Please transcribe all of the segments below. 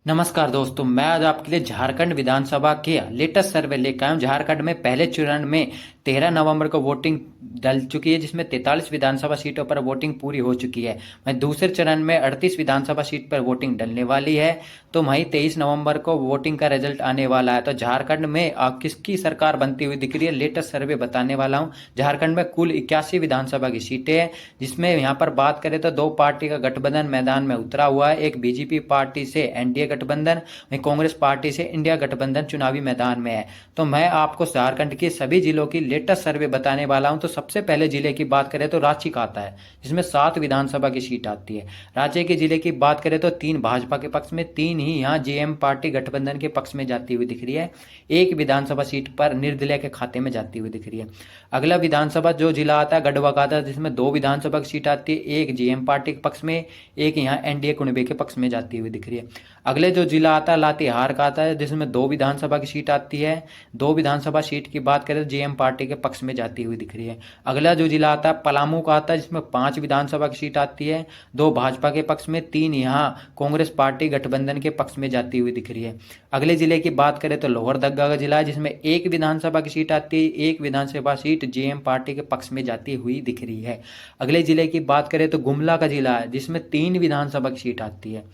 नमस्कार दोस्तों, मैं आज आपके लिए झारखंड विधानसभा के लेटेस्ट सर्वे लेकर आया हूँ। झारखंड में पहले चरण में 13 नवंबर को वोटिंग डल चुकी है, जिसमें 43 विधानसभा सीटों पर वोटिंग पूरी हो चुकी है। वहीं दूसरे चरण में 38 विधानसभा सीट पर वोटिंग डलने वाली है। तो वहीं 23 नवंबर को वोटिंग का रिजल्ट आने वाला है। तो झारखंड में किसकी सरकार बनती हुई दिख रही है, लेटेस्ट सर्वे बताने वाला हूँ। झारखंड में कुल 81 विधानसभा की सीटें हैं, जिसमें यहाँ पर बात करें तो दो पार्टी का गठबंधन मैदान में उतरा हुआ है। एक बीजेपी पार्टी से एनडीए गठबंधन, वहीं कांग्रेस पार्टी से इंडिया गठबंधन चुनावी मैदान में है। तो मैं आपको झारखंड के सभी जिलों की लेटेस्ट सर्वे बताने वाला हूं। तो सबसे पहले जिले की बात करें तो रांची का आता है, जिसमें 7 विधानसभा की सीट आती है। रांची के जिले की बात करें तो 3 भाजपा के पक्ष में, 3 ही यहाँ जेएम पार्टी गठबंधन के पक्ष में जाती हुई दिख रही है। एक विधानसभा सीट पर निर्दलीय के खाते में जाती हुई दिख रही है। अगला विधानसभा जो जिला आता है गढ़वा का आता है, जिसमें 2 विधानसभा की सीट आती है। एक जेएम पार्टी के पक्ष में, एक यहाँ एनडीए कुनबे के पक्ष में जाती हुई दिख रही है। अगले जो जिला आता है लातेहार का आता है, जिसमें 2 विधानसभा की सीट आती है। 2 विधानसभा सीट की बात करें तो जेएम पार्टी के पक्ष में जाती हुई दिख रही है। अगला जो जिला आता है पलामू का आता है, जिसमें 5 विधानसभा की सीट आती है। 2 भाजपा के पक्ष में, 3 यहाँ कांग्रेस पार्टी गठबंधन के पक्ष में जाती हुई दिख रही है। अगले जिले की बात करें तो लोहरदगा का जिला है, जिसमें 1 विधानसभा की सीट आती है। 1 विधानसभा सीट जेएम पार्टी के पक्ष में जाती हुई दिख रही है। अगले जिले की बात करें तो गुमला का जिला है, जिसमें 3 विधानसभा की सीट आती है।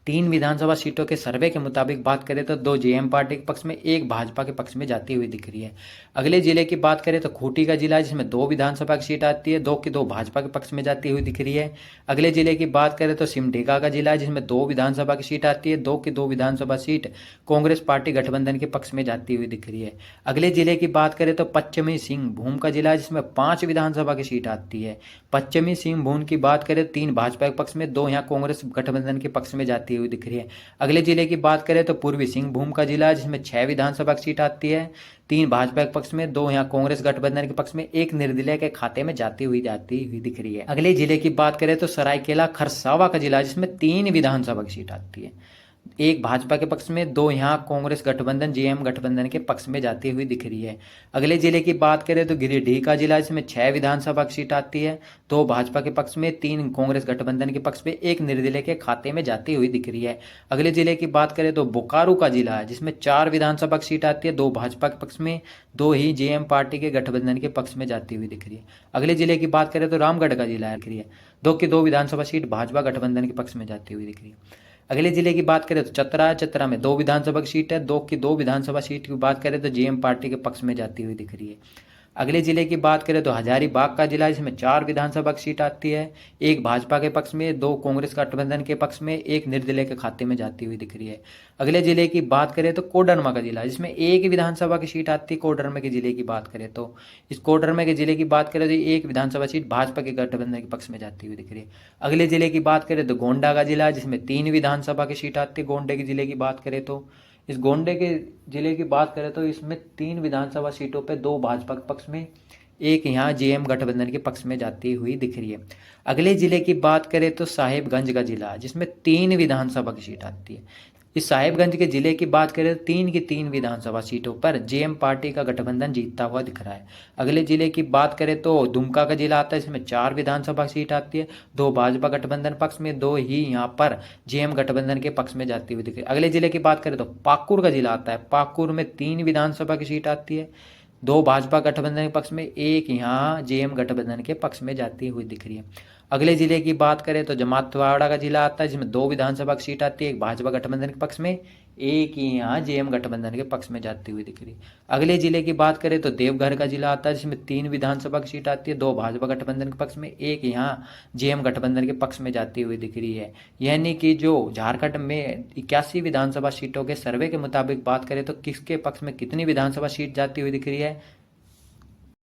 3 विधानसभा सीटों के सर्वे के मुताबिक बात करें तो 2 जेएम पार्टी के पक्ष में, 1 भाजपा के पक्ष में जाती हुई दिख रही है। अगले जिले की बात करें तो खूंटी का जिला है, जिसमें 2 विधानसभा की सीट आती है। 2 की 2 भाजपा के पक्ष में जाती हुई दिख रही है। अगले जिले की बात करें तो सिमडेगा का जिला है, जिसमें 2 विधानसभा की सीट आती है। 2 की 2 विधानसभा सीट कांग्रेस पार्टी गठबंधन के पक्ष में जाती हुई दिख रही है। अगले जिले की बात करें तो पश्चिमी सिंहभूम का जिला है, जिसमें 5 विधानसभा की सीट आती है। पश्चिमी सिंहभूम की बात करें 3 भाजपा के पक्ष में, 2 यहाँ कांग्रेस गठबंधन के पक्ष में जाती हुई दिख रही है। अगले जिले की बात करें तो पूर्वी सिंहभूम का जिला है, जिसमें 6 विधानसभा की सीट आती है। 3 भाजपा के पक्ष में, 2 यहाँ कांग्रेस गठबंधन के पक्ष में, 1 निर्दलीय के खाते में जाती हुई दिख रही है। अगले जिले की बात करें तो सरायकेला खरसावा का जिला है, जिसमें 3 विधानसभा की सीट आती है। 1 भाजपा के पक्ष में, 2 यहाँ कांग्रेस गठबंधन जेएम गठबंधन के पक्ष में जाती हुई दिख रही है। अगले जिले की बात करें तो गिरिडीह का जिला, इसमें 6 विधानसभा की सीट आती है। 2 भाजपा के पक्ष में, 3 कांग्रेस गठबंधन के पक्ष में, 1 निर्दलीय के खाते में जाती हुई दिख रही है। अगले जिले की बात करें तो बोकारो का जिला है, जिसमें 4 विधानसभा की सीट आती है। 2 भाजपा के पक्ष में, 2 ही जेएम पार्टी के गठबंधन के पक्ष में जाती हुई दिख रही है। अगले जिले की बात करें तो रामगढ़ का जिला दिख रही है। 2 की 2 विधानसभा सीट भाजपा गठबंधन के पक्ष में जाती हुई दिख रही है। अगले जिले की बात करें तो चतरा है। चतरा में 2 विधानसभा की सीट है। 2 की 2 विधानसभा सीट की बात करें तो जेएम पार्टी के पक्ष में जाती हुई दिख रही है। अगले जिले की बात करें तो हजारीबाग का जिला, जिसमें 4 विधानसभा की सीट आती है। 1 भाजपा के पक्ष में, 2 कांग्रेस गठबंधन के पक्ष में, 1 निर्दलीय के खाते में जाती हुई दिख रही है। अगले जिले की बात करें तो कोडरमा का जिला, जिसमें 1 विधानसभा की सीट आती है। कोडरमा के जिले की बात करें तो, इस कोडरमा के जिले की बात करें तो 1 विधानसभा सीट भाजपा के गठबंधन के पक्ष में जाती हुई दिख रही है। अगले जिले की बात करें तो गोंडा का जिला, जिसमें 3 विधानसभा की सीट आती है। गोंडे के जिले की बात करें तो, इस गोंडे के जिले की बात करें तो इसमें 3 विधानसभा सीटों पर 2 भाजपा के पक्ष में, 1 यहाँ जेएम गठबंधन के पक्ष में जाती हुई दिख रही है। अगले जिले की बात करें तो साहिबगंज का जिला, जिसमें 3 विधानसभा की सीट आती है। इस साहिबगंज के जिले की बात करें तो 3 की 3 विधानसभा सीटों पर जेएम पार्टी का गठबंधन जीतता हुआ दिख रहा है। अगले जिले की बात करें तो दुमका का जिला आता है, इसमें 4 विधानसभा सीट आती है। 2 भाजपा गठबंधन पक्ष में, 2 ही यहाँ पर जेएम गठबंधन के पक्ष में जाती हुई दिख रही है। अगले जिले की बात करें तो पाकुड़ का जिला आता है। पाकुड़ में 3 विधानसभा की सीट आती है। 2 भाजपा गठबंधन के पक्ष में, 1 यहाँ जेएम गठबंधन के पक्ष में जाती हुई दिख रही है। अगले जिले की बात करें तो जमातवाड़ा का जिला आता है, जिसमें 2 विधानसभा की सीट आती है। 1 भाजपा गठबंधन के पक्ष में, 1 ही यहाँ जेएम गठबंधन के पक्ष में जाती हुई दिख रही है। अगले जिले की बात करें तो देवघर का जिला आता है, जिसमें 3 विधानसभा की सीट आती है। 2 भाजपा गठबंधन के पक्ष में, 1 यहाँ जेएम गठबंधन के पक्ष में जाती हुई दिख रही है। यानी कि जो झारखंड में 81 विधानसभा सीटों के सर्वे के मुताबिक बात करें तो किसके पक्ष में कितनी विधानसभा सीट जाती हुई दिख रही है,